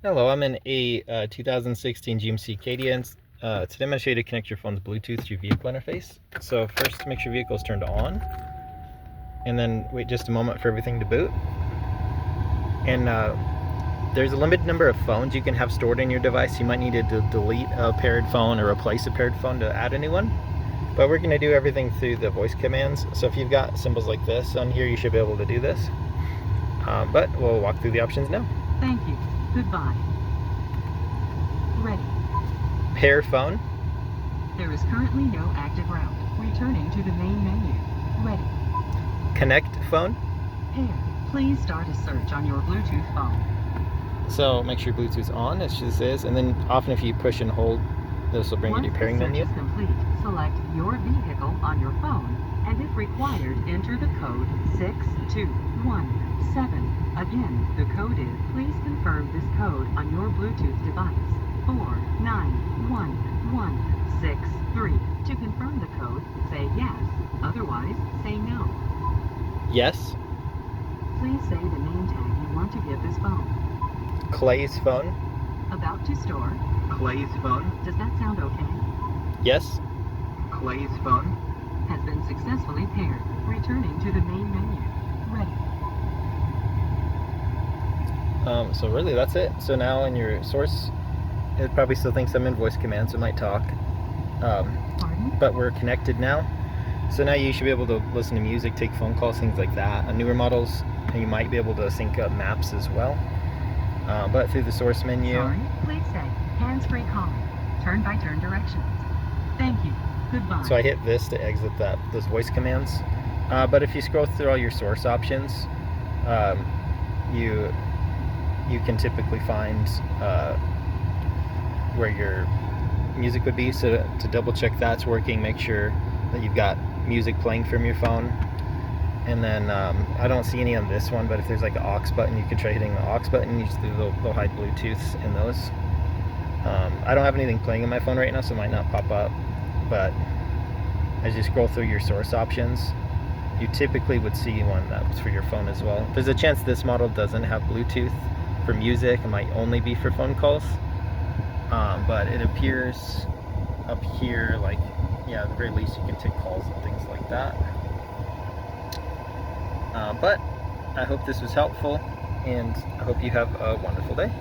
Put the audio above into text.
Hello, I'm in a 2016 GMC Acadia, and today I'm going to show you to connect your phone's Bluetooth to your vehicle interface. So first, make sure your vehicle is turned on, and then wait just a moment for everything to boot. And there's a limited number of phones you can have stored in your device. You might need to delete a paired phone or replace a paired phone to add a new one. But we're going to do everything through the voice commands. So if you've got symbols like this on here, you should be able to do this. But we'll walk through the options now. Thank you. Goodbye. Ready. Pair phone. There is currently no active route. Returning to the main menu. Ready. Connect phone. Pair. Please start a search on your Bluetooth phone. So make sure Bluetooth's on, as this is, and then often if you push and hold, this will bring you to your pairing menu. Once the search is complete, select your vehicle on your phone, and if required, enter the code 6217. Again, the code is, please confirm this code on your Bluetooth device, 491163. To confirm the code, say yes, otherwise say no. Yes. Please say the name tag you want to give this phone. Clay's phone. About to store. Clay's phone. Does that sound okay? Yes. Clay's phone. Has been successfully paired. Returning to the main menu. Ready. So really that's it. So now in your source, it probably still thinks I'm in voice commands, so it might talk. Pardon? But we're connected now. So now you should be able to listen to music, take phone calls, things like that. On newer models, you might be able to sync up maps as well. But through the source menu. Sorry, please say hands-free calling. Turn-by-turn directions. Thank you. Goodbye. So I hit this to exit those voice commands. But if you scroll through all your source options, you can typically find where your music would be. So to double check that's working, make sure that you've got music playing from your phone. And then I don't see any on this one, but if there's like an aux button, you can try hitting the aux button. Usually they'll hide Bluetooth in those. I don't have anything playing on my phone right now, so it might not pop up. But as you scroll through your source options, you typically would see one that's for your phone as well. There's a chance this model doesn't have Bluetooth for music. It might only be for phone calls. But it appears up here, like, yeah, at the very least you can take calls and things like that. But I hope this was helpful, and I hope you have a wonderful day.